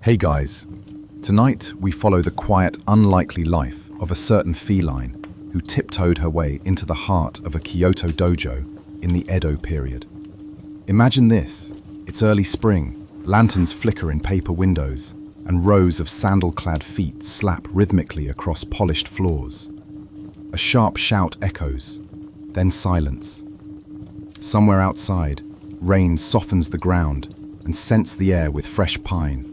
Hey guys, tonight we follow the quiet, unlikely life of a certain feline who tiptoed her way into the heart of a Kyoto dojo in the Edo period. Imagine this, it's early spring, lanterns flicker in paper windows, and rows of sandal-clad feet slap rhythmically across polished floors. A sharp shout echoes, then silence. Somewhere outside, rain softens the ground and scents the air with fresh pine.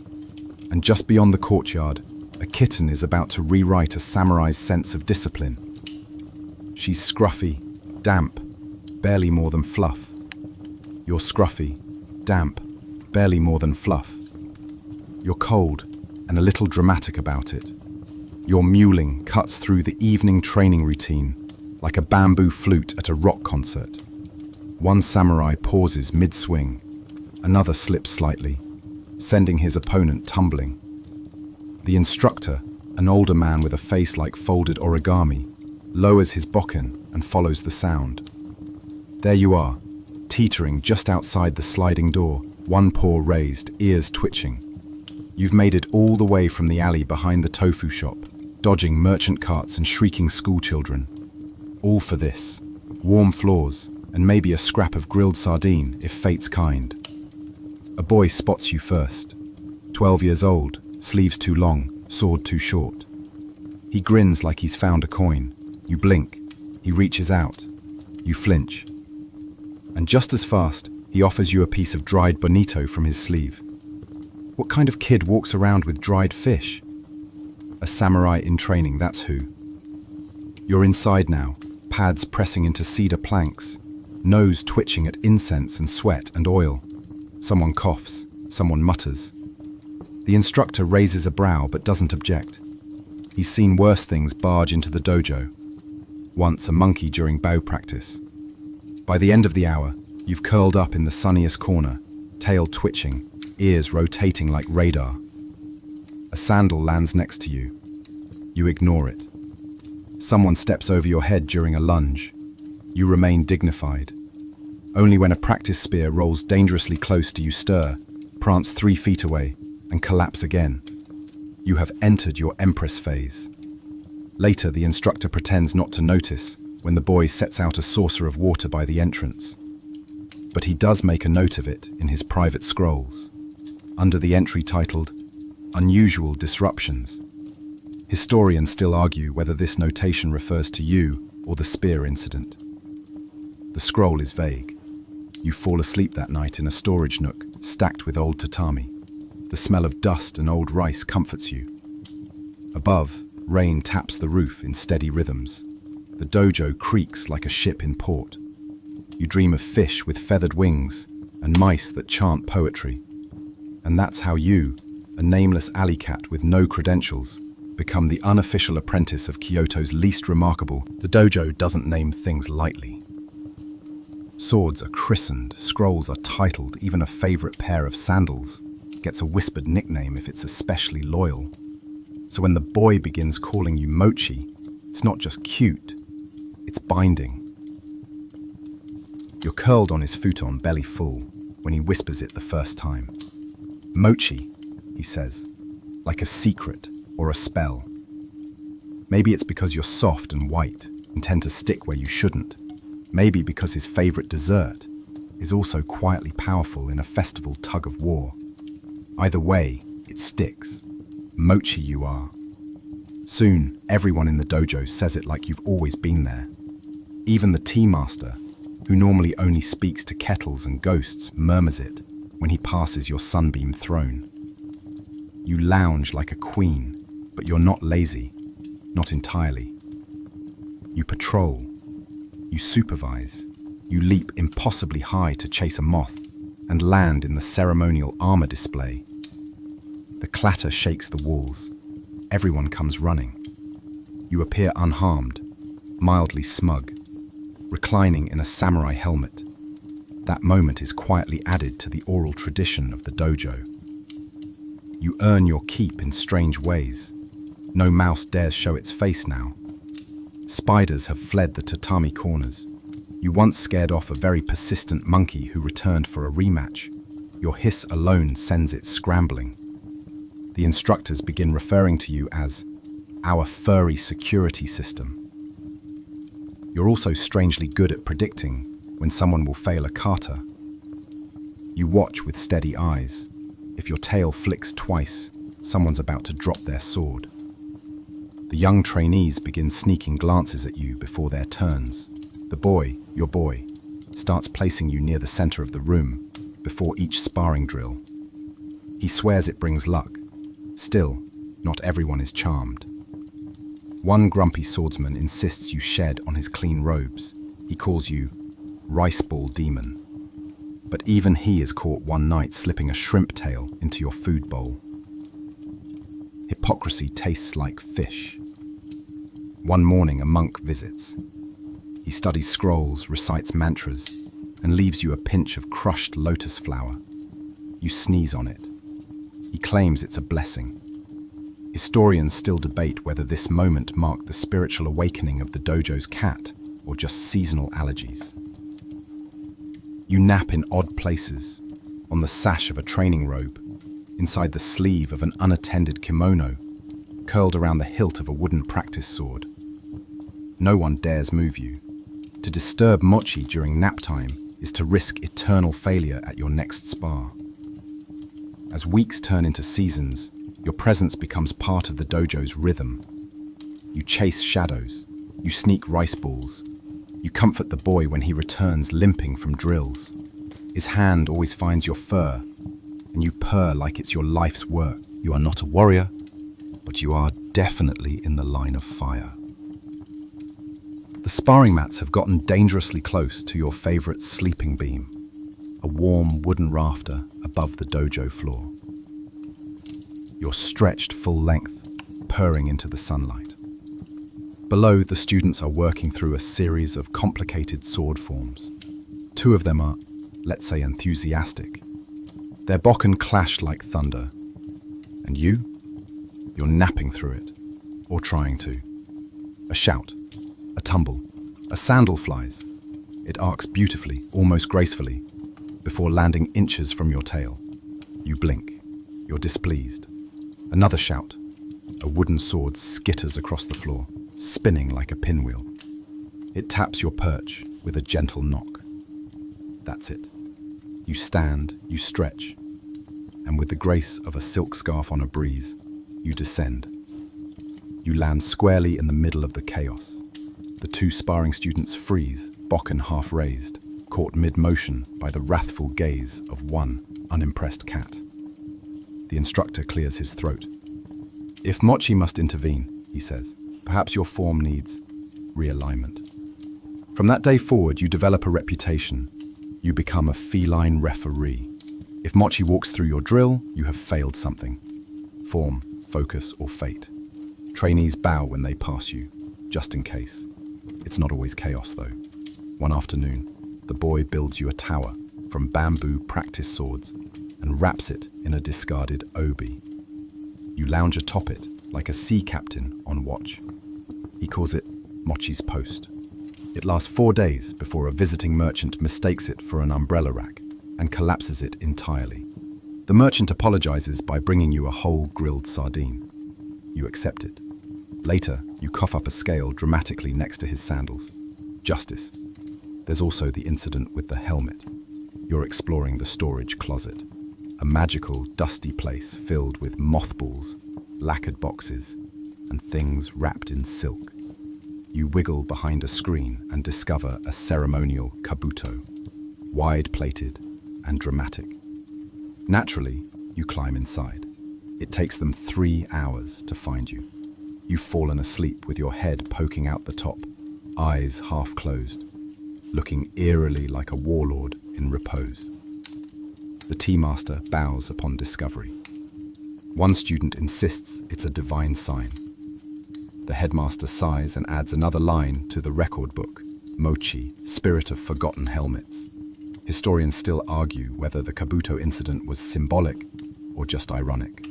And just beyond the courtyard, a kitten is about to rewrite a samurai's sense of discipline. She's scruffy, damp, barely more than fluff. You're scruffy, damp, barely more than fluff. You're cold and a little dramatic about it. Your mewling cuts through the evening training routine like a bamboo flute at a rock concert. One samurai pauses mid-swing, another slips slightly, sending his opponent tumbling. The instructor, an older man with a face like folded origami, lowers his bokken and follows the sound. There you are, teetering just outside the sliding door, one paw raised, ears twitching. You've made it all the way from the alley behind the tofu shop, dodging merchant carts and shrieking schoolchildren. All for this, warm floors, and maybe a scrap of grilled sardine if fate's kind. A boy spots you first. 12 years old, sleeves too long, sword too short. He grins like he's found a coin. You blink. He reaches out. You flinch. And just as fast, he offers you a piece of dried bonito from his sleeve. What kind of kid walks around with dried fish? A samurai in training, that's who. You're inside now, pads pressing into cedar planks, nose twitching at incense and sweat and oil. Someone coughs, someone mutters. The instructor raises a brow but doesn't object. He's seen worse things barge into the dojo. Once a monkey during bow practice. By the end of the hour, you've curled up in the sunniest corner, tail twitching, ears rotating like radar. A sandal lands next to you. You ignore it. Someone steps over your head during a lunge. You remain dignified. Only when a practice spear rolls dangerously close do you stir, prance 3 feet away, and collapse again. You have entered your empress phase. Later, the instructor pretends not to notice when the boy sets out a saucer of water by the entrance. But he does make a note of it in his private scrolls, under the entry titled, Unusual Disruptions. Historians still argue whether this notation refers to you or the spear incident. The scroll is vague. You fall asleep that night in a storage nook stacked with old tatami. The smell of dust and old rice comforts you. Above, rain taps the roof in steady rhythms. The dojo creaks like a ship in port. You dream of fish with feathered wings and mice that chant poetry. And that's how you, a nameless alley cat with no credentials, become the unofficial apprentice of Kyoto's least remarkable. The dojo doesn't name things lightly. Swords are christened, scrolls are titled, even a favorite pair of sandals gets a whispered nickname if it's especially loyal. So when the boy begins calling you Mochi, it's not just cute, it's binding. You're curled on his futon belly full when he whispers it the first time. Mochi, he says, like a secret or a spell. Maybe it's because you're soft and white and tend to stick where you shouldn't. Maybe because his favorite dessert is also quietly powerful in a festival tug of war. Either way, it sticks. Mochi you are. Soon, everyone in the dojo says it like you've always been there. Even the tea master, who normally only speaks to kettles and ghosts, murmurs it when he passes your sunbeam throne. You lounge like a queen, but you're not lazy, not entirely. You patrol. You supervise. You leap impossibly high to chase a moth and land in the ceremonial armor display. The clatter shakes the walls. Everyone comes running. You appear unharmed, mildly smug, reclining in a samurai helmet. That moment is quietly added to the oral tradition of the dojo. You earn your keep in strange ways. No mouse dares show its face now. Spiders have fled the tatami corners. You once scared off a very persistent monkey who returned for a rematch. Your hiss alone sends it scrambling. The instructors begin referring to you as our furry security system. You're also strangely good at predicting when someone will fail a kata. You watch with steady eyes. If your tail flicks twice, someone's about to drop their sword. The young trainees begin sneaking glances at you before their turns. The boy, your boy, starts placing you near the center of the room before each sparring drill. He swears it brings luck. Still, not everyone is charmed. One grumpy swordsman insists you shed on his clean robes. He calls you rice ball demon. But even he is caught one night slipping a shrimp tail into your food bowl. Hypocrisy tastes like fish. One morning a monk visits. He studies scrolls, recites mantras, and leaves you a pinch of crushed lotus flower. You sneeze on it. He claims it's a blessing. Historians still debate whether this moment marked the spiritual awakening of the dojo's cat or just seasonal allergies. You nap in odd places, on the sash of a training robe, inside the sleeve of an unattended kimono, curled around the hilt of a wooden practice sword. No one dares move you. To disturb Mochi during nap time is to risk eternal failure at your next spar. As weeks turn into seasons, your presence becomes part of the dojo's rhythm. You chase shadows, you sneak rice balls, you comfort the boy when he returns limping from drills. His hand always finds your fur, and you purr like it's your life's work. You are not a warrior, but you are definitely in the line of fire. The sparring mats have gotten dangerously close to your favorite sleeping beam, a warm wooden rafter above the dojo floor. You're stretched full length, purring into the sunlight. Below, the students are working through a series of complicated sword forms. Two of them are, let's say, enthusiastic. Their bokken clash like thunder. And you're napping through it, or trying to. A shout, a tumble, a sandal flies. It arcs beautifully, almost gracefully, before landing inches from your tail. You blink. You're displeased. Another shout. A wooden sword skitters across the floor, spinning like a pinwheel. It taps your perch with a gentle knock. That's it. You stand, you stretch, and with the grace of a silk scarf on a breeze, you descend. You land squarely in the middle of the chaos. The two sparring students freeze, bokken half raised, caught mid-motion by the wrathful gaze of one unimpressed cat. The instructor clears his throat. If Mochi must intervene, he says, perhaps your form needs realignment. From that day forward, you develop a reputation. You become a feline referee. If Mochi walks through your drill, you have failed something. Form, focus, or fate. Trainees bow when they pass you, just in case. It's not always chaos, though. One afternoon, the boy builds you a tower from bamboo practice swords and wraps it in a discarded obi. You lounge atop it like a sea captain on watch. He calls it Mochi's post. It lasts 4 days before a visiting merchant mistakes it for an umbrella rack and collapses it entirely. The merchant apologizes by bringing you a whole grilled sardine. You accept it. Later, you cough up a scale dramatically next to his sandals. Justice. There's also the incident with the helmet. You're exploring the storage closet, a magical, dusty place filled with mothballs, lacquered boxes, and things wrapped in silk. You wiggle behind a screen and discover a ceremonial kabuto, wide-plated and dramatic. Naturally, you climb inside. It takes them 3 hours to find you. You've fallen asleep with your head poking out the top, eyes half closed, looking eerily like a warlord in repose. The tea master bows upon discovery. One student insists it's a divine sign. The headmaster sighs and adds another line to the record book, Mochi, spirit of forgotten helmets. Historians still argue whether the kabuto incident was symbolic or just ironic.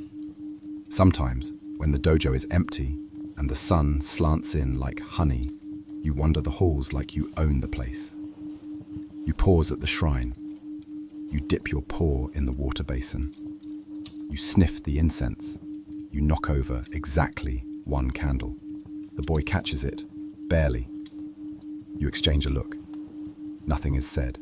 Sometimes, when the dojo is empty and the sun slants in like honey, you wander the halls like you own the place. You pause at the shrine. You dip your paw in the water basin. You sniff the incense, you knock over exactly one candle. The boy catches it, barely. You exchange a look. Nothing is said.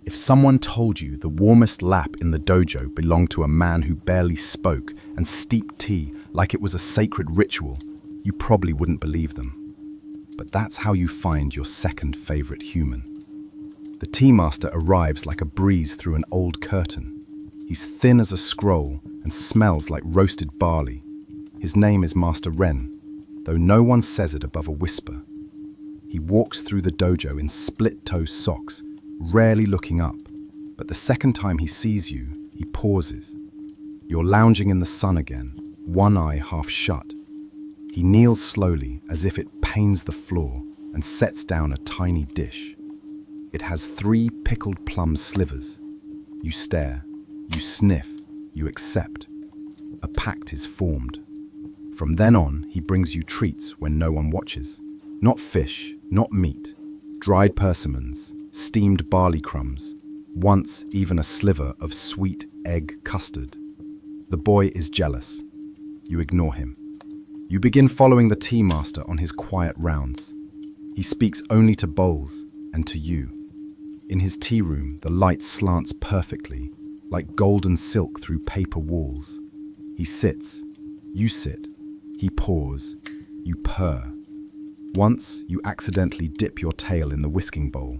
If someone told you the warmest lap in the dojo belonged to a man who barely spoke and steeped tea like it was a sacred ritual, you probably wouldn't believe them. But that's how you find your second favorite human. The tea master arrives like a breeze through an old curtain. He's thin as a scroll and smells like roasted barley. His name is Master Ren, though no one says it above a whisper. He walks through the dojo in split-toe socks, rarely looking up, but the second time he sees you, he pauses. You're lounging in the sun again, one eye half shut. He kneels slowly, as if it pains the floor, and sets down a tiny dish. It has 3 pickled plum slivers. You stare, you sniff, you accept. A pact is formed. From then on, he brings you treats when no one watches. Not fish, not meat, dried persimmons, steamed barley crumbs, once even a sliver of sweet egg custard. The boy is jealous. You ignore him. You begin following the tea master on his quiet rounds. He speaks only to bowls and to you. In his tea room, the light slants perfectly, like golden silk through paper walls. He sits, you sit, he paws, you purr. Once, you accidentally dip your tail in the whisking bowl.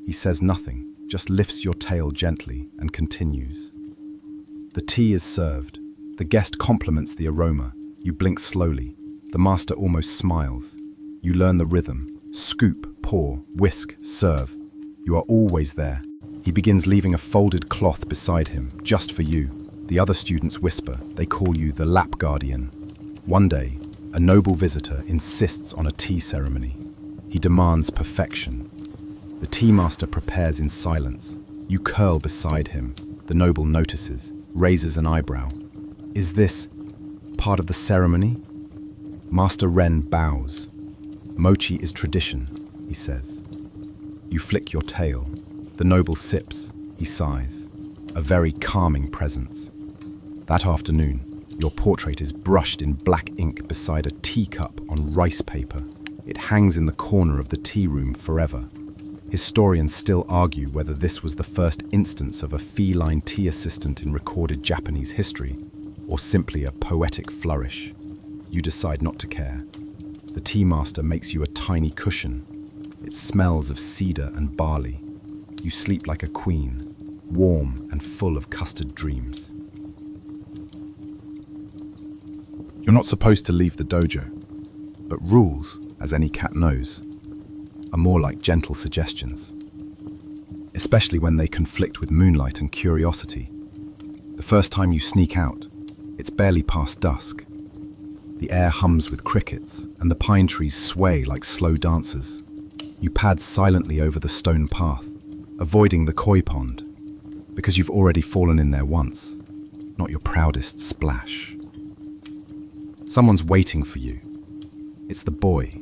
He says nothing, just lifts your tail gently and continues. The tea is served. The guest compliments the aroma. You blink slowly. The master almost smiles. You learn the rhythm. Scoop, pour, whisk, serve. You are always there. He begins leaving a folded cloth beside him, just for you. The other students whisper. They call you the lap guardian. One day, a noble visitor insists on a tea ceremony. He demands perfection. The tea master prepares in silence. You curl beside him. The noble notices, raises an eyebrow. Is this part of the ceremony? Master Ren bows. Mochi is tradition, he says. You flick your tail. The noble sips. He sighs. A very calming presence. That afternoon, your portrait is brushed in black ink beside a teacup on rice paper. It hangs in the corner of the tea room forever. Historians still argue whether this was the first instance of a feline tea assistant in recorded Japanese history, or simply a poetic flourish. You decide not to care. The tea master makes you a tiny cushion. It smells of cedar and barley. You sleep like a queen, warm and full of custard dreams. You're not supposed to leave the dojo, but rules, as any cat knows, are more like gentle suggestions, especially when they conflict with moonlight and curiosity. The first time you sneak out, it's barely past dusk. The air hums with crickets, and the pine trees sway like slow dancers. You pad silently over the stone path, avoiding the koi pond, because you've already fallen in there once, not your proudest splash. Someone's waiting for you. It's the boy.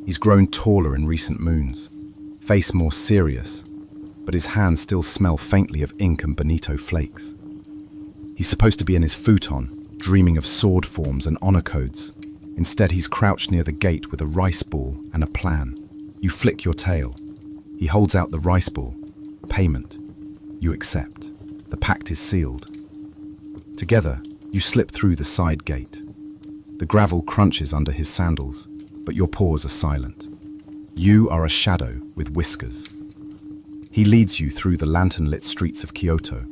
He's grown taller in recent moons, face more serious, but his hands still smell faintly of ink and bonito flakes. He's supposed to be in his futon, dreaming of sword forms and honor codes. Instead, he's crouched near the gate with a rice ball and a plan. You flick your tail. He holds out the rice ball. Payment. You accept. The pact is sealed. Together, you slip through the side gate. The gravel crunches under his sandals, but your paws are silent. You are a shadow with whiskers. He leads you through the lantern-lit streets of Kyoto.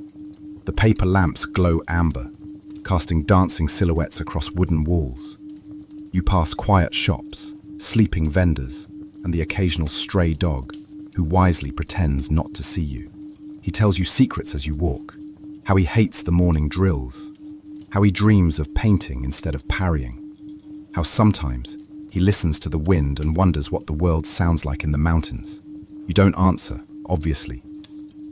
The paper lamps glow amber, casting dancing silhouettes across wooden walls. You pass quiet shops, sleeping vendors, and the occasional stray dog who wisely pretends not to see you. He tells you secrets as you walk, how he hates the morning drills, how he dreams of painting instead of parrying, how sometimes he listens to the wind and wonders what the world sounds like in the mountains. You don't answer, obviously,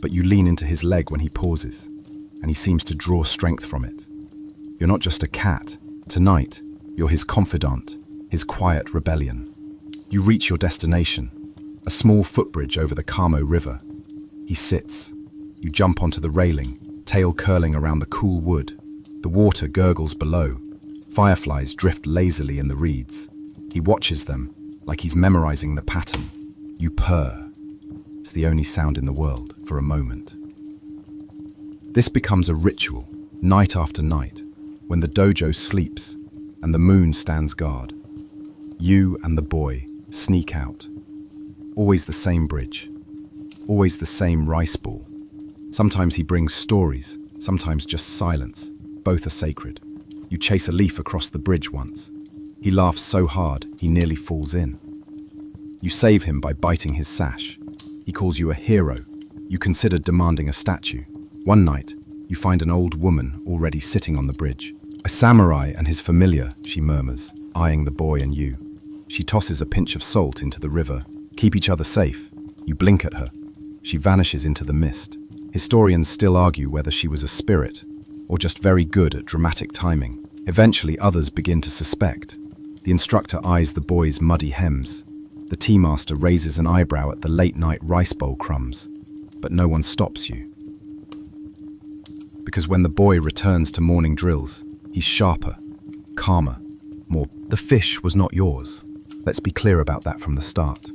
but you lean into his leg when he pauses, and he seems to draw strength from it. You're not just a cat. Tonight, you're his confidant, his quiet rebellion. You reach your destination, a small footbridge over the Kamo River. He sits. You jump onto the railing, tail curling around the cool wood. The water gurgles below, Fireflies drift lazily in the reeds. He watches them, like he's memorizing the pattern. You purr. It's the only sound in the world, for a moment. This becomes a ritual, night after night, when the dojo sleeps and the moon stands guard. You and the boy sneak out. Always the same bridge. Always the same rice ball. Sometimes he brings stories, sometimes just silence. Both are sacred. You chase a leaf across the bridge once. He laughs so hard, he nearly falls in. You save him by biting his sash. He calls you a hero. You consider demanding a statue. One night, you find an old woman already sitting on the bridge. A samurai and his familiar, she murmurs, eyeing the boy and you. She tosses a pinch of salt into the river. Keep each other safe. You blink at her. She vanishes into the mist. Historians still argue whether she was a spirit, or just very good at dramatic timing. Eventually, others begin to suspect. The instructor eyes the boy's muddy hems. The tea master raises an eyebrow at the late-night rice bowl crumbs. But no one stops you. Because when the boy returns to morning drills, he's sharper, calmer, more. The fish was not yours. Let's be clear about that from the start.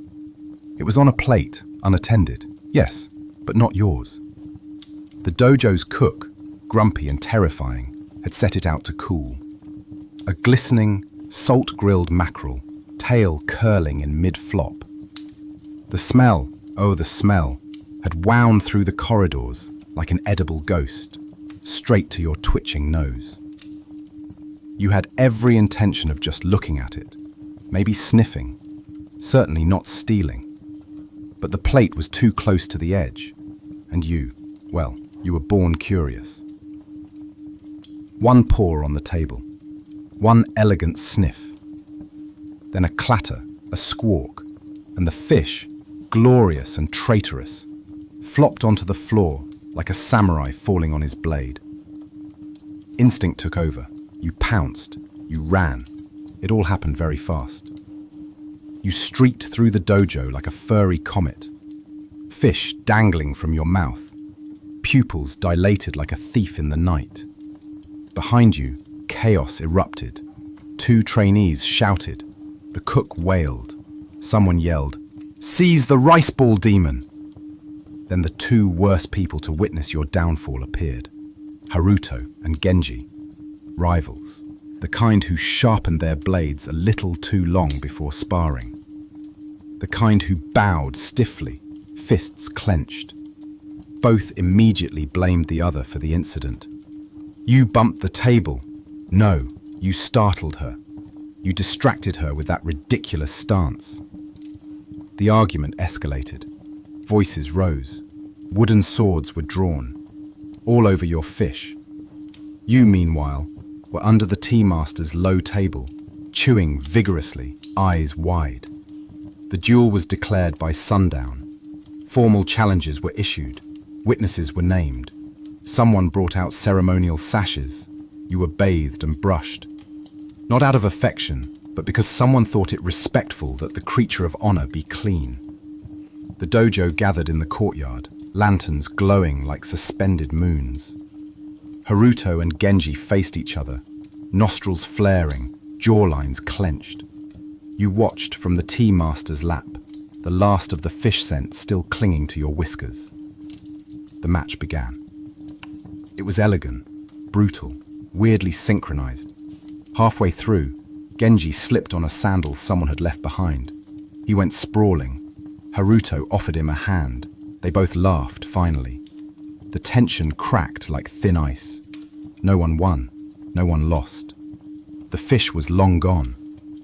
It was on a plate, unattended, yes, but not yours. The dojo's cook, grumpy and terrifying, had set it out to cool. A glistening, salt-grilled mackerel, tail curling in mid-flop. The smell, oh the smell, had wound through the corridors like an edible ghost, straight to your twitching nose. You had every intention of just looking at it, maybe sniffing, certainly not stealing. But the plate was too close to the edge, and you were born curious. One paw on the table, one elegant sniff, then a clatter, a squawk, and the fish, glorious and traitorous, flopped onto the floor like a samurai falling on his blade. Instinct took over. You pounced, you ran. It all happened very fast. You streaked through the dojo like a furry comet, fish dangling from your mouth, pupils dilated like a thief in the night. Behind you, chaos erupted. 2 trainees shouted. The cook wailed. Someone yelled, "Seize the rice ball demon!" Then the 2 worst people to witness your downfall appeared. Haruto and Genji, rivals, the kind who sharpened their blades a little too long before sparring. The kind who bowed stiffly, fists clenched. Both immediately blamed the other for the incident. You bumped the table. No, you startled her. You distracted her with that ridiculous stance. The argument escalated. Voices rose. Wooden swords were drawn. All over your fish. You, meanwhile, were under the tea master's low table, chewing vigorously, eyes wide. The duel was declared by sundown. Formal challenges were issued. Witnesses were named. Someone brought out ceremonial sashes. You were bathed and brushed. Not out of affection, but because someone thought it respectful that the creature of honor be clean. The dojo gathered in the courtyard, lanterns glowing like suspended moons. Haruto and Genji faced each other, nostrils flaring, jawlines clenched. You watched from the tea master's lap, the last of the fish scent still clinging to your whiskers. The match began. It was elegant, brutal, weirdly synchronized. Halfway through, Genji slipped on a sandal someone had left behind. He went sprawling. Haruto offered him a hand. They both laughed, finally. The tension cracked like thin ice. No one won, no one lost. The fish was long gone.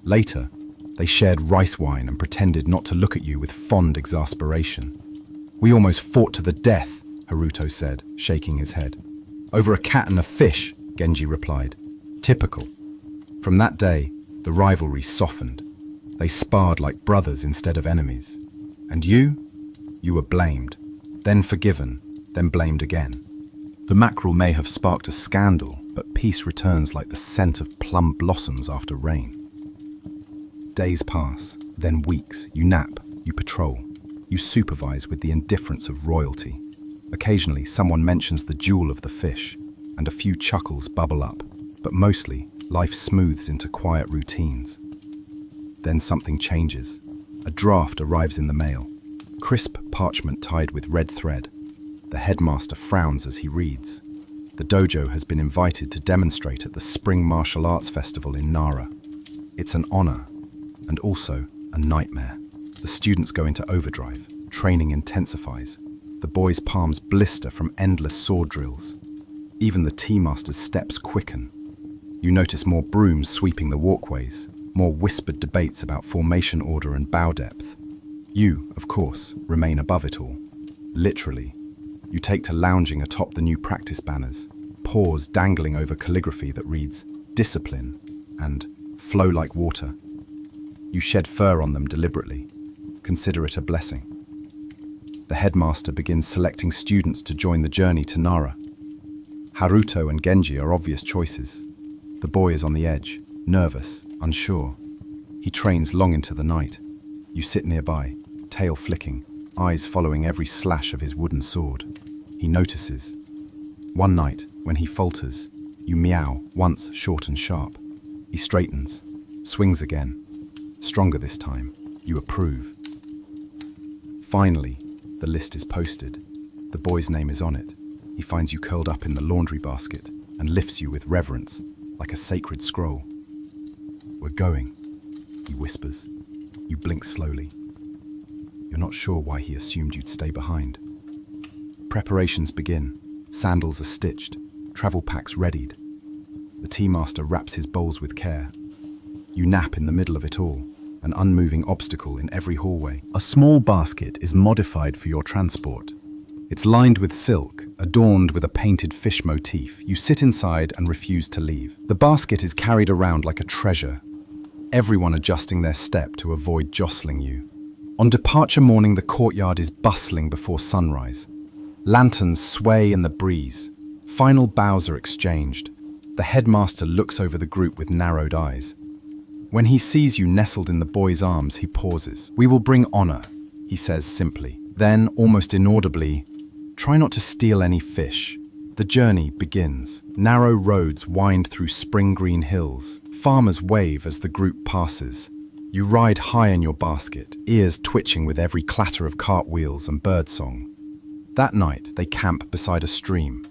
Later, they shared rice wine and pretended not to look at you with fond exasperation. "We almost fought to the death," Haruto said, shaking his head. "Over a cat and a fish," Genji replied. Typical. From that day, the rivalry softened. They sparred like brothers instead of enemies. And you? You were blamed, then forgiven, then blamed again. The mackerel may have sparked a scandal, but peace returns like the scent of plum blossoms after rain. Days pass, then weeks. You nap, you patrol, you supervise with the indifference of royalty. Occasionally, someone mentions the jewel of the fish, and a few chuckles bubble up, but mostly, Life smooths into quiet routines. Then something changes. A draft arrives in the mail. Crisp parchment tied with red thread. The headmaster frowns as he reads. The dojo has been invited to demonstrate at the Spring Martial Arts Festival in Nara. It's an honor, and also a nightmare. The students go into overdrive. Training intensifies. The boys' palms blister from endless sword drills. Even the tea master's steps quicken. You notice more brooms sweeping the walkways, more whispered debates about formation order and bow depth. You, of course, remain above it all. Literally. You take to lounging atop the new practice banners, paws dangling over calligraphy that reads, "Discipline," and "Flow like water." You shed fur on them deliberately. Consider it a blessing. The headmaster begins selecting students to join the journey to Nara. Haruto and Genji are obvious choices. The boy is on the edge, nervous, unsure. He trains long into the night. You sit nearby, tail flicking, eyes following every slash of his wooden sword. He notices. One night, when he falters, you meow, once short and sharp. He straightens, swings again. Stronger this time. You approve. Finally, the list is posted. The boy's name is on it. He finds you curled up in the laundry basket and lifts you with reverence, like a sacred scroll. "We're going," he whispers. You blink slowly. You're not sure why he assumed you'd stay behind. Preparations begin. Sandals are stitched, travel packs readied. The tea master wraps his bowls with care. You nap in the middle of it all, an unmoving obstacle in every hallway. A small basket is modified for your transport. It's lined with silk, adorned with a painted fish motif. You sit inside and refuse to leave. The basket is carried around like a treasure, everyone adjusting their step to avoid jostling you. On departure morning, the courtyard is bustling before sunrise. Lanterns sway in the breeze. Final bows are exchanged. The headmaster looks over the group with narrowed eyes. When he sees you nestled in the boy's arms, he pauses. "We will bring honor," he says simply. Then, almost inaudibly, "Try not to steal any fish." The journey begins. Narrow roads wind through spring-green hills. Farmers wave as the group passes. You ride high in your basket, ears twitching with every clatter of cartwheels and birdsong. That night, they camp beside a stream.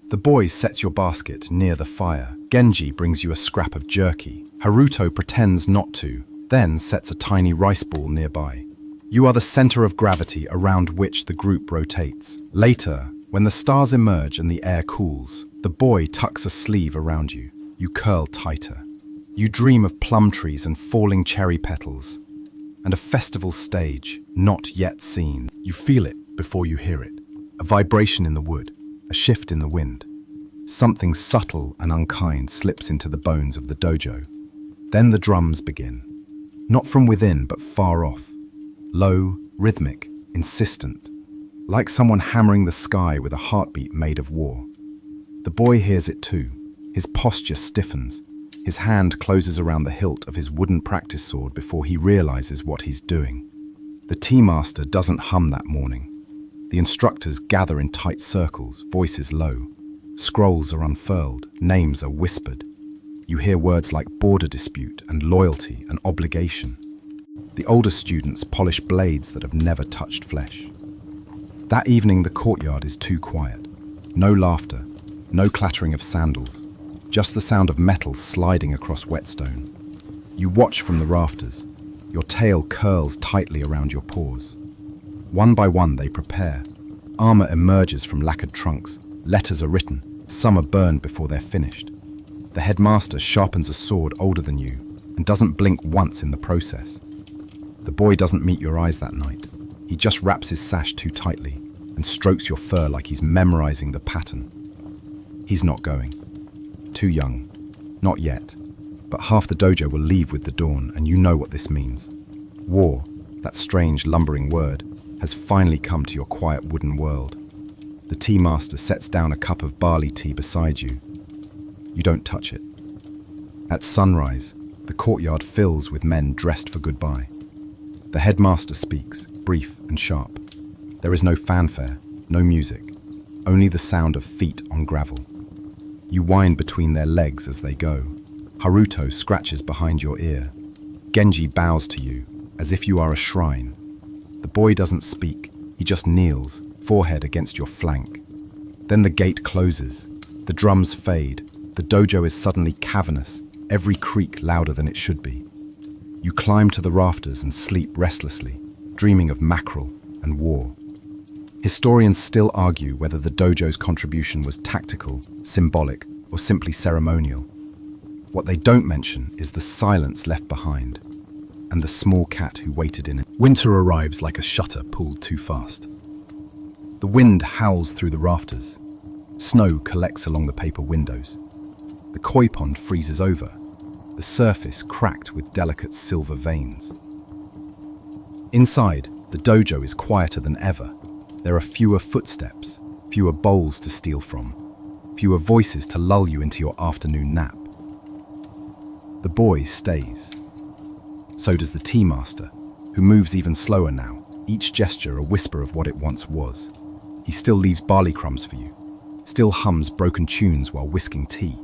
The boy sets your basket near the fire. Genji brings you a scrap of jerky. Haruto pretends not to, then sets a tiny rice ball nearby. You are the center of gravity around which the group rotates. Later, when the stars emerge and the air cools, the boy tucks a sleeve around you. You curl tighter. You dream of plum trees and falling cherry petals, and a festival stage not yet seen. You feel it before you hear it. A vibration in the wood, a shift in the wind. Something subtle and unkind slips into the bones of the dojo. Then the drums begin. Not from within, but far off. Low, rhythmic, insistent. Like someone hammering the sky with a heartbeat made of war. The boy hears it too. His posture stiffens. His hand closes around the hilt of his wooden practice sword before he realizes what he's doing. The tea master doesn't hum that morning. The instructors gather in tight circles, voices low. Scrolls are unfurled, names are whispered. You hear words like border dispute and loyalty and obligation. The older students polish blades that have never touched flesh. That evening, the courtyard is too quiet. No laughter, no clattering of sandals, just the sound of metal sliding across whetstone. You watch from the rafters. Your tail curls tightly around your paws. One by one, they prepare. Armor emerges from lacquered trunks. Letters are written. Some are burned before they're finished. The headmaster sharpens a sword older than you and doesn't blink once in the process. The boy doesn't meet your eyes that night. He just wraps his sash too tightly and strokes your fur like he's memorizing the pattern. He's not going. Too young. Not yet. But half the dojo will leave with the dawn, and you know what this means. War, that strange lumbering word, has finally come to your quiet wooden world. The tea master sets down a cup of barley tea beside you. You don't touch it. At sunrise, the courtyard fills with men dressed for goodbye. The headmaster speaks, brief and sharp. There is no fanfare, no music, only the sound of feet on gravel. You wind between their legs as they go. Haruto scratches behind your ear. Genji bows to you, as if you are a shrine. The boy doesn't speak, he just kneels, forehead against your flank. Then the gate closes, the drums fade, the dojo is suddenly cavernous, every creak louder than it should be. You climb to the rafters and sleep restlessly, dreaming of mackerel and war. Historians still argue whether the dojo's contribution was tactical, symbolic, or simply ceremonial. What they don't mention is the silence left behind, and the small cat who waited in it. Winter arrives like a shutter pulled too fast. The wind howls through the rafters. Snow collects along the paper windows. The koi pond freezes over, the surface cracked with delicate silver veins. Inside, the dojo is quieter than ever. There are fewer footsteps, fewer bowls to steal from, fewer voices to lull you into your afternoon nap. The boy stays. So does the tea master, who moves even slower now, each gesture a whisper of what it once was. He still leaves barley crumbs for you, still hums broken tunes while whisking tea.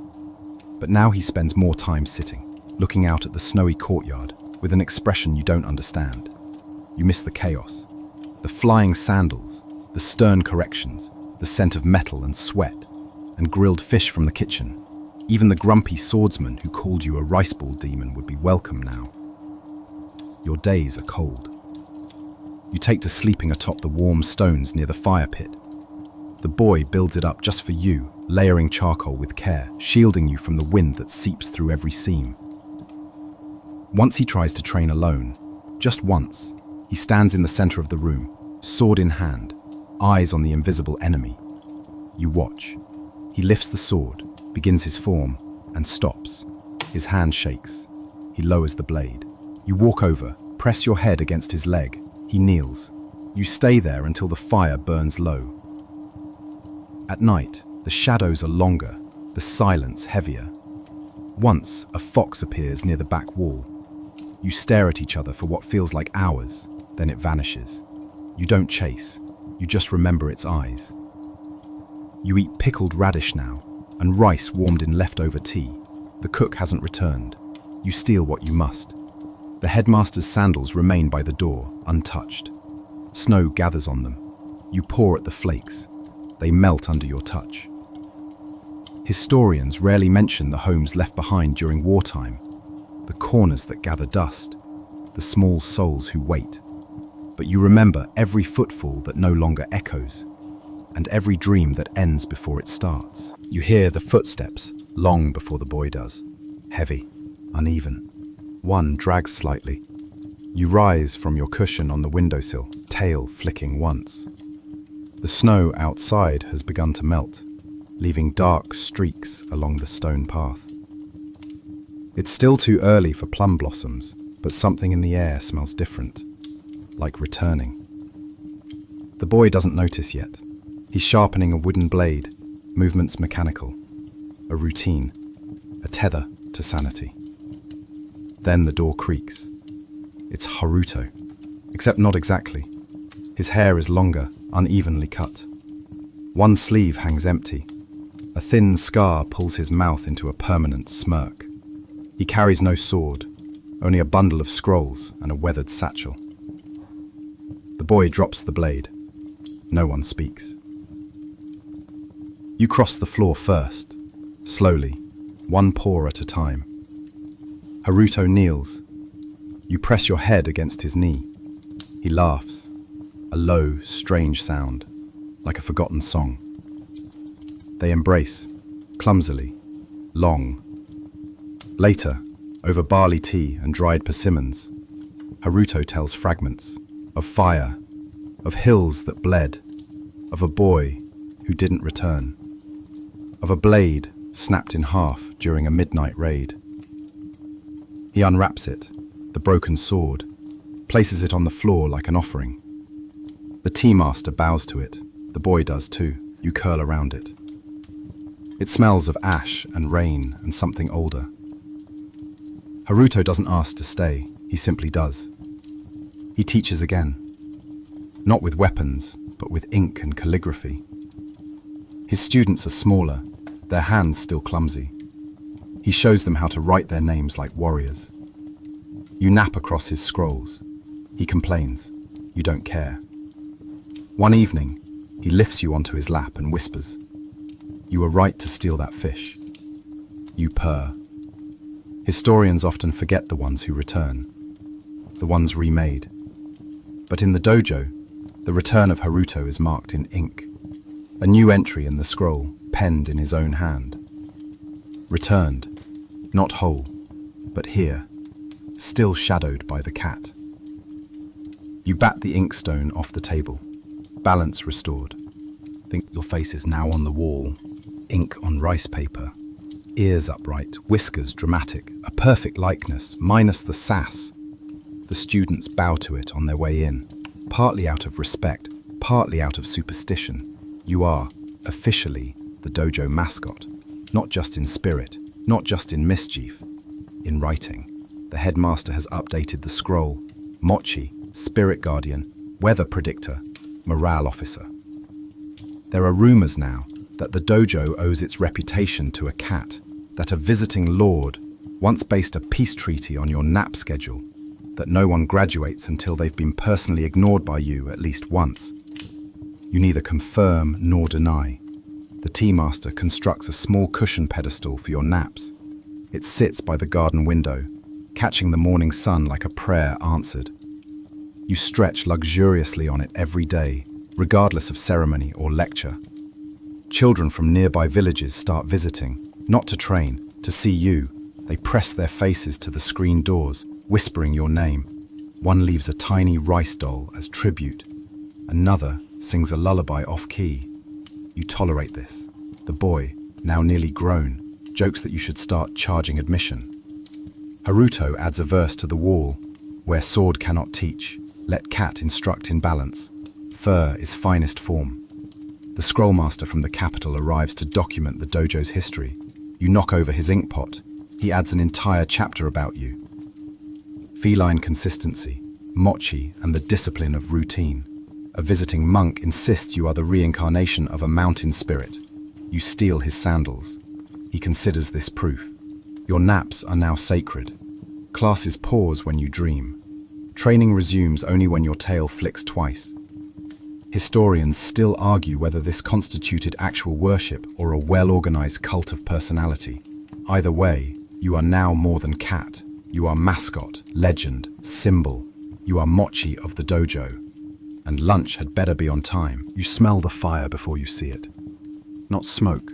But now he spends more time sitting, looking out at the snowy courtyard with an expression you don't understand. You miss the chaos, the flying sandals, the stern corrections, the scent of metal and sweat, and grilled fish from the kitchen. Even the grumpy swordsman who called you a rice ball demon would be welcome now. Your days are cold. You take to sleeping atop the warm stones near the fire pit. The boy builds it up just for you, layering charcoal with care, shielding you from the wind that seeps through every seam. Once he tries to train alone, just once, he stands in the center of the room, sword in hand, eyes on the invisible enemy. You watch. He lifts the sword, begins his form, and stops. His hand shakes. He lowers the blade. You walk over, press your head against his leg. He kneels. You stay there until the fire burns low. At night, the shadows are longer, the silence heavier. Once, a fox appears near the back wall. You stare at each other for what feels like hours, then it vanishes. You don't chase, you just remember its eyes. You eat pickled radish now, and rice warmed in leftover tea. The cook hasn't returned. You steal what you must. The headmaster's sandals remain by the door, untouched. Snow gathers on them. You paw at the flakes. They melt under your touch. Historians rarely mention the homes left behind during wartime, the corners that gather dust, the small souls who wait. But you remember every footfall that no longer echoes, and every dream that ends before it starts. You hear the footsteps long before the boy does, heavy, uneven. One drags slightly. You rise from your cushion on the windowsill, tail flicking once. The snow outside has begun to melt, leaving dark streaks along the stone path. It's still too early for plum blossoms, but something in the air smells different, like returning. The boy doesn't notice yet. He's sharpening a wooden blade, movements mechanical, a routine, a tether to sanity. Then the door creaks. It's Haruto, except not exactly. His hair is longer, unevenly cut. One sleeve hangs empty. A thin scar pulls his mouth into a permanent smirk. He carries no sword, only a bundle of scrolls and a weathered satchel. The boy drops the blade. No one speaks. You cross the floor first, slowly, one paw at a time. Haruto kneels. You press your head against his knee. He laughs, a low, strange sound, like a forgotten song. They embrace, clumsily, long. Later, over barley tea and dried persimmons, Haruto tells fragments of fire, of hills that bled, of a boy who didn't return, of a blade snapped in half during a midnight raid. He unwraps it, the broken sword, places it on the floor like an offering. The tea master bows to it. The boy does too. You curl around it. It smells of ash and rain and something older. Haruto doesn't ask to stay. He simply does. He teaches again. Not with weapons, but with ink and calligraphy. His students are smaller, their hands still clumsy. He shows them how to write their names like warriors. You nap across his scrolls. He complains. You don't care. One evening, he lifts you onto his lap and whispers, "You were right to steal that fish." You purr. Historians often forget the ones who return, the ones remade. But in the dojo, the return of Haruto is marked in ink, a new entry in the scroll, penned in his own hand. Returned, not whole, but here, still shadowed by the cat. You bat the inkstone off the table, balance restored. Think your face is now on the wall, ink on rice paper, ears upright, whiskers dramatic, a perfect likeness, minus the sass. The students bow to it on their way in, partly out of respect, partly out of superstition. You are, officially, the dojo mascot, not just in spirit, not just in mischief, in writing. The headmaster has updated the scroll. Mochi, spirit guardian, weather predictor, morale officer. There are rumors now that the dojo owes its reputation to a cat, that a visiting lord once based a peace treaty on your nap schedule, that no one graduates until they've been personally ignored by you at least once. You neither confirm nor deny. The tea master constructs a small cushion pedestal for your naps. It sits by the garden window, catching the morning sun like a prayer answered. You stretch luxuriously on it every day, regardless of ceremony or lecture. Children from nearby villages start visiting, not to train, to see you. They press their faces to the screen doors, whispering your name. One leaves a tiny rice doll as tribute. Another sings a lullaby off-key. You tolerate this. The boy, now nearly grown, jokes that you should start charging admission. Haruto adds a verse to the wall, "Where sword cannot teach, let cat instruct in balance. Fur is finest form." The scrollmaster from the capital arrives to document the dojo's history. You knock over his inkpot. He adds an entire chapter about you. Feline consistency, mochi, and the discipline of routine. A visiting monk insists you are the reincarnation of a mountain spirit. You steal his sandals. He considers this proof. Your naps are now sacred. Classes pause when you dream. Training resumes only when your tail flicks twice. Historians still argue whether this constituted actual worship or a well-organized cult of personality. Either way, you are now more than cat. You are mascot, legend, symbol. You are Mochi of the dojo. And lunch had better be on time. You smell the fire before you see it. Not smoke.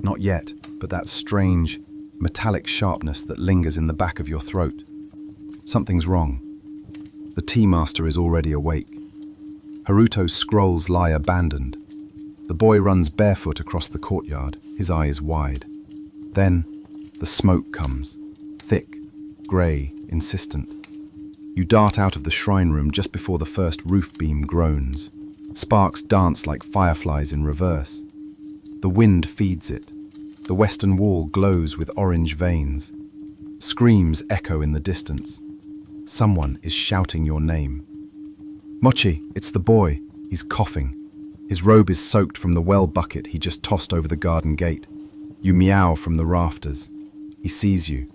Not yet, but that strange, metallic sharpness that lingers in the back of your throat. Something's wrong. The tea master is already awake. Haruto's scrolls lie abandoned. The boy runs barefoot across the courtyard, his eyes wide. Then, the smoke comes, thick, grey, insistent. You dart out of the shrine room just before the first roof beam groans. Sparks dance like fireflies in reverse. The wind feeds it. The western wall glows with orange veins. Screams echo in the distance. Someone is shouting your name. Mochi, it's the boy. He's coughing. His robe is soaked from the well bucket he just tossed over the garden gate. You meow from the rafters. He sees you.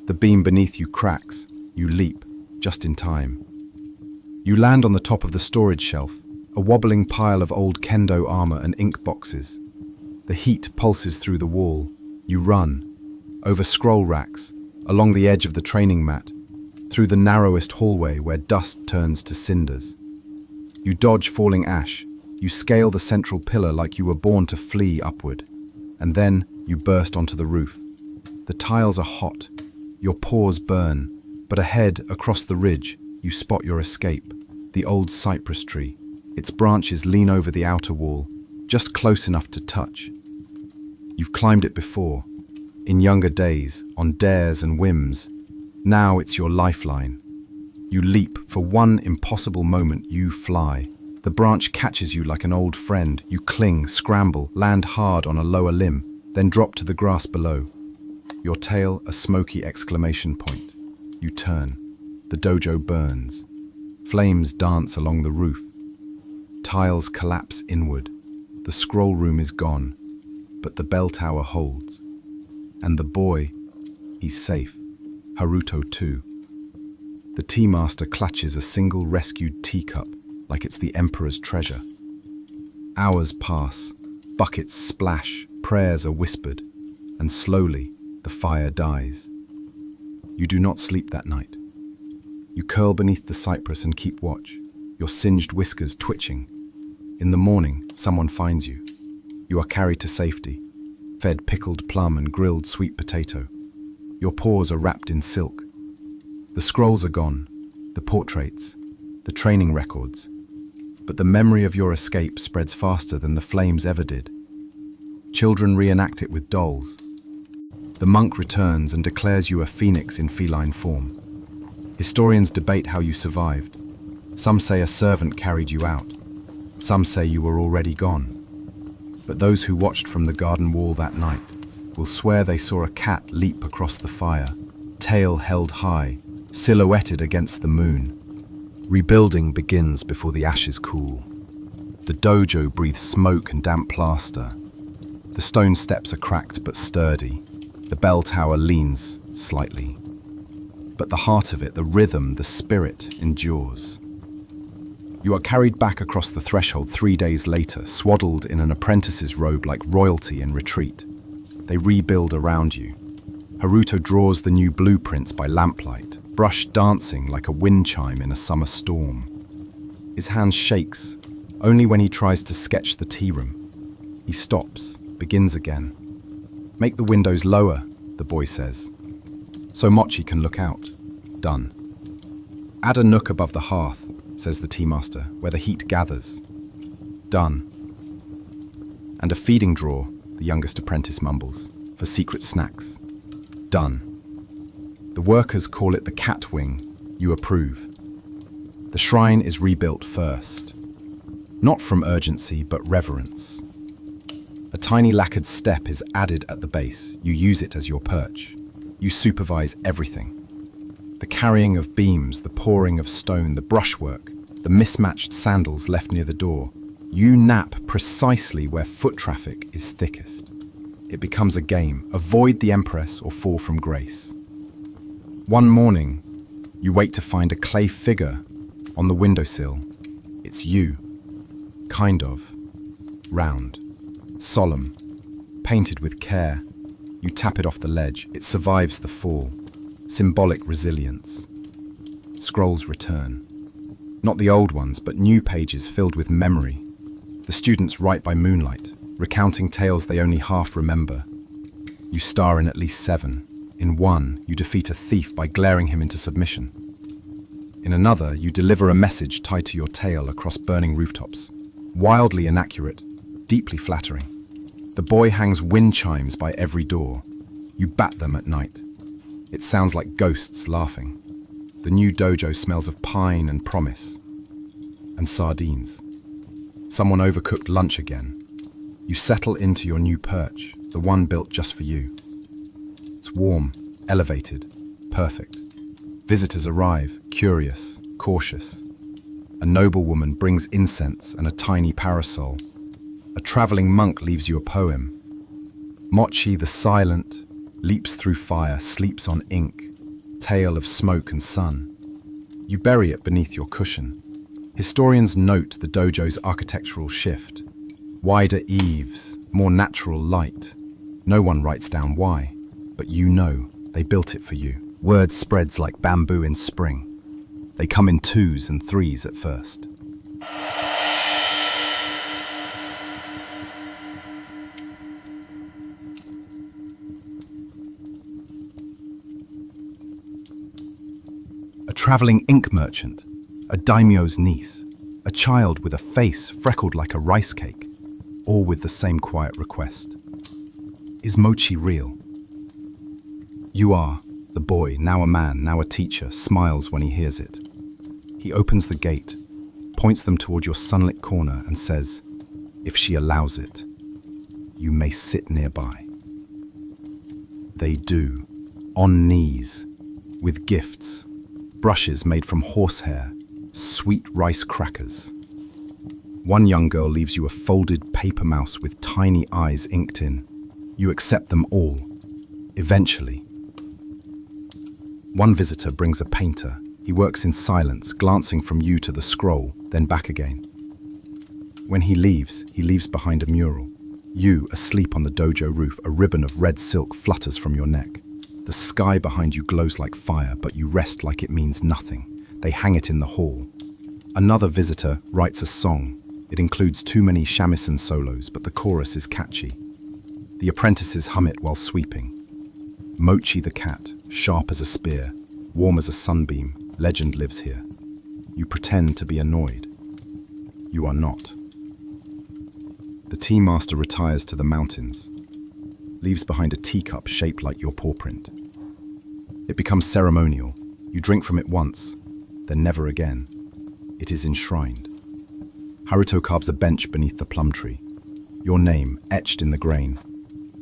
The beam beneath you cracks. You leap, just in time. You land on the top of the storage shelf, a wobbling pile of old kendo armor and ink boxes. The heat pulses through the wall. You run, over scroll racks, along the edge of the training mat, through the narrowest hallway where dust turns to cinders. You dodge falling ash. You scale the central pillar like you were born to flee upward. And then you burst onto the roof. The tiles are hot. Your paws burn. But ahead, across the ridge, you spot your escape. The old cypress tree. Its branches lean over the outer wall, just close enough to touch. You've climbed it before. In younger days, on dares and whims. Now it's your lifeline. You leap. For one impossible moment, you fly. The branch catches you like an old friend. You cling, scramble, land hard on a lower limb, then drop to the grass below. Your tail a smoky exclamation point. You turn. The dojo burns. Flames dance along the roof. Tiles collapse inward. The scroll room is gone, but the bell tower holds. And the boy, He's safe. Haruto too. The tea master clutches a single rescued teacup like it's the emperor's treasure. Hours pass, buckets splash, prayers are whispered, and slowly the fire dies. You do not sleep that night. You curl beneath the cypress and keep watch, your singed whiskers twitching. In the morning, someone finds you. You are carried to safety, fed pickled plum and grilled sweet potato. Your paws are wrapped in silk. The scrolls are gone, the portraits, the training records. But the memory of your escape spreads faster than the flames ever did. Children reenact it with dolls. The monk returns and declares you a phoenix in feline form. Historians debate how you survived. Some say a servant carried you out. Some say you were already gone. But those who watched from the garden wall that night will swear they saw a cat leap across the fire, tail held high, silhouetted against the moon. Rebuilding begins before the ashes cool. The dojo breathes smoke and damp plaster. The stone steps are cracked but sturdy. The bell tower leans slightly. But the heart of it, the rhythm, the spirit, endures. You are carried back across the threshold 3 days later, swaddled in an apprentice's robe like royalty in retreat. They rebuild around you. Haruto draws the new blueprints by lamplight, brush dancing like a wind chime in a summer storm. His hand shakes, only when he tries to sketch the tea room. He stops, begins again. "Make the windows lower," the boy says, "so Mochi can look out." Done. "Add a nook above the hearth," says the tea master, "where the heat gathers." Done. "And a feeding drawer," the youngest apprentice mumbles, "for secret snacks." Done. The workers call it the cat wing. You approve. The shrine is rebuilt first. Not from urgency, but reverence. A tiny lacquered step is added at the base. You use it as your perch. You supervise everything. The carrying of beams, the pouring of stone, the brushwork, the mismatched sandals left near the door. You nap precisely where foot traffic is thickest. It becomes a game. Avoid the Empress or fall from grace. One morning, you wait to find a clay figure on the windowsill. It's you. Kind of. Round. Solemn. Painted with care. You tap it off the ledge. It survives the fall. Symbolic resilience. Scrolls return. Not the old ones, but new pages filled with memory. The students write by moonlight, recounting tales they only half remember. You star in at least 7. In one, you defeat a thief by glaring him into submission. In another, you deliver a message tied to your tail across burning rooftops. Wildly inaccurate, deeply flattering. The boy hangs wind chimes by every door. You bat them at night. It sounds like ghosts laughing. The new dojo smells of pine and promise. And sardines. Someone overcooked lunch again. You settle into your new perch, the one built just for you. It's warm, elevated, perfect. Visitors arrive, curious, cautious. A noblewoman brings incense and a tiny parasol. A traveling monk leaves you a poem. Mochi the silent leaps through fire, sleeps on ink, tale of smoke and sun. You bury it beneath your cushion. Historians note the dojo's architectural shift. Wider eaves, more natural light. No one writes down why, but you know they built it for you. Word spreads like bamboo in spring. They come in 2s and 3s at first. A traveling ink merchant, a daimyo's niece, a child with a face freckled like a rice cake, all with the same quiet request. Is Mochi real? You are. The boy, now a man, now a teacher, smiles when he hears it. He opens the gate, points them toward your sunlit corner and says, "If she allows it, you may sit nearby." They do, on knees, with gifts, brushes made from horsehair, sweet rice crackers. One young girl leaves you a folded paper mouse with tiny eyes inked in. You accept them all, eventually. One visitor brings a painter. He works in silence, glancing from you to the scroll, then back again. When he leaves behind a mural. You, asleep on the dojo roof, a ribbon of red silk flutters from your neck. The sky behind you glows like fire, but you rest like it means nothing. They hang it in the hall. Another visitor writes a song. It includes too many shamisen solos, but the chorus is catchy. The apprentices hum it while sweeping. Mochi the cat, sharp as a spear, warm as a sunbeam, legend lives here. You pretend to be annoyed. You are not. The tea master retires to the mountains, leaves behind a teacup shaped like your paw print. It becomes ceremonial. You drink from it once, then never again. It is enshrined. Haruto carves a bench beneath the plum tree. Your name etched in the grain.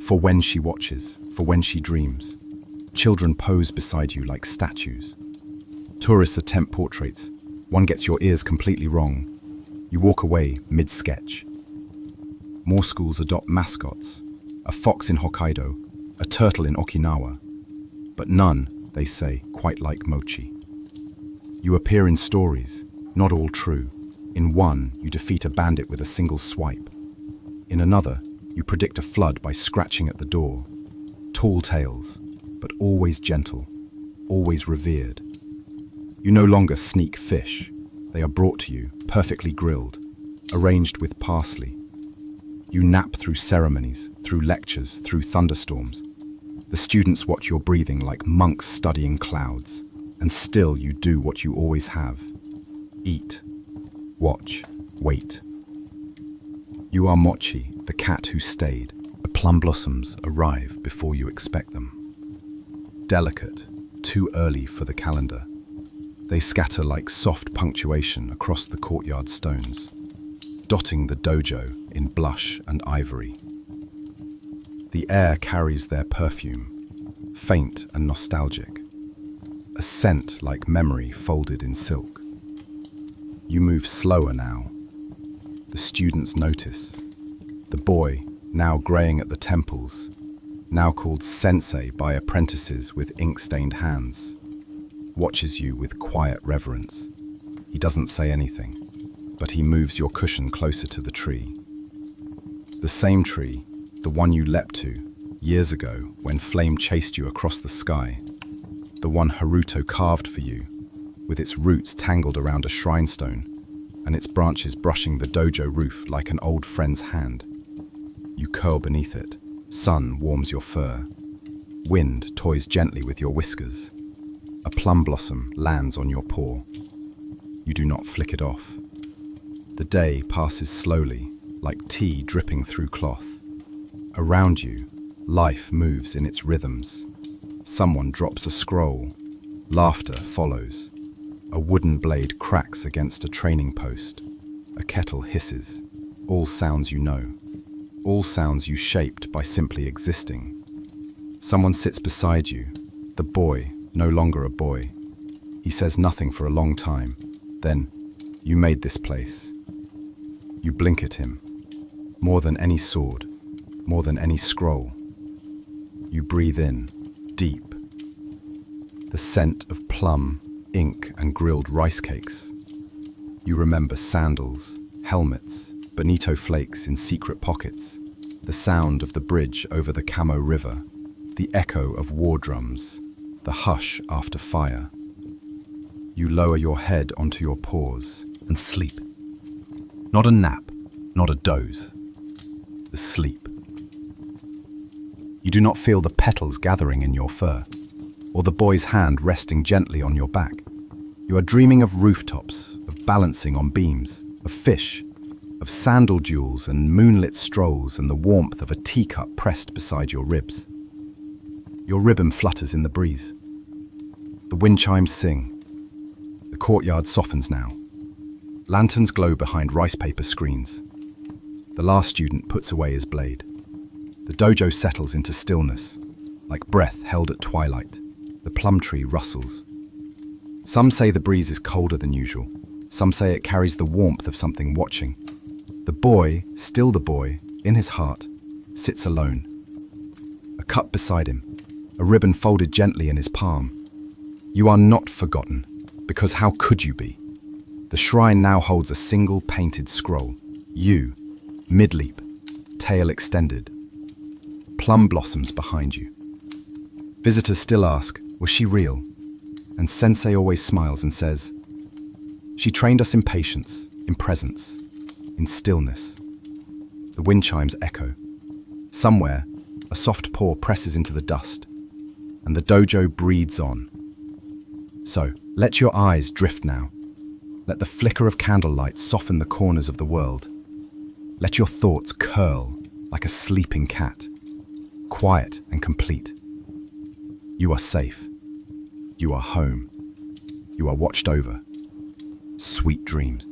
For when she watches, for when she dreams. Children pose beside you like statues. Tourists attempt portraits. One gets your ears completely wrong. You walk away mid-sketch. More schools adopt mascots. A fox in Hokkaido, a turtle in Okinawa. But none, they say, quite like Mochi. You appear in stories, not all true. In one, you defeat a bandit with a single swipe. In another, you predict a flood by scratching at the door. Tall tales, but always gentle, always revered. You no longer sneak fish. They are brought to you, perfectly grilled, arranged with parsley. You nap through ceremonies, through lectures, through thunderstorms. The students watch your breathing like monks studying clouds. And still you do what you always have. Eat. Watch. Wait. You are Mochi, the cat who stayed. The plum blossoms arrive before you expect them. Delicate, too early for the calendar. They scatter like soft punctuation across the courtyard stones, dotting the dojo in blush and ivory. The air carries their perfume, faint and nostalgic, a scent like memory folded in silk. You move slower now. The students notice. The boy, now graying at the temples, now called sensei by apprentices with ink-stained hands, watches you with quiet reverence. He doesn't say anything, but he moves your cushion closer to the tree. The same tree, the one you leapt to years ago when flame chased you across the sky. The one Haruto carved for you, with its roots tangled around a shrine stone and its branches brushing the dojo roof like an old friend's hand. You curl beneath it. Sun warms your fur. Wind toys gently with your whiskers. A plum blossom lands on your paw. You do not flick it off. The day passes slowly, like tea dripping through cloth. Around you, life moves in its rhythms. Someone drops a scroll. Laughter follows. A wooden blade cracks against a training post. A kettle hisses. All sounds you know. All sounds you shaped by simply existing. Someone sits beside you. The boy, no longer a boy. He says nothing for a long time. Then, you made this place. You blink at him. More than any sword, more than any scroll. You breathe in, deep. The scent of plum, ink, and grilled rice cakes. You remember sandals, helmets, bonito flakes in secret pockets, the sound of the bridge over the Camo River, the echo of war drums, the hush after fire. You lower your head onto your paws and sleep. Not a nap, not a doze. The sleep. You do not feel the petals gathering in your fur, or the boy's hand resting gently on your back. You are dreaming of rooftops, of balancing on beams, of fish, of sandal duels and moonlit strolls and the warmth of a teacup pressed beside your ribs. Your ribbon flutters in the breeze. The wind chimes sing. The courtyard softens now. Lanterns glow behind rice paper screens. The last student puts away his blade. The dojo settles into stillness, like breath held at twilight. The plum tree rustles. Some say the breeze is colder than usual. Some say it carries the warmth of something watching. The boy, still the boy, in his heart, sits alone. A cup beside him, a ribbon folded gently in his palm. You are not forgotten, because how could you be? The shrine now holds a single painted scroll. You, mid-leap, tail extended. Plum blossoms behind you. Visitors still ask, was she real? And Sensei always smiles and says, she trained us in patience, in presence, in stillness. The wind chimes echo. Somewhere, a soft paw presses into the dust, and the dojo breathes on. So, let your eyes drift now. Let the flicker of candlelight soften the corners of the world. Let your thoughts curl like a sleeping cat, quiet and complete. You are safe. You are home. You are watched over. Sweet dreams.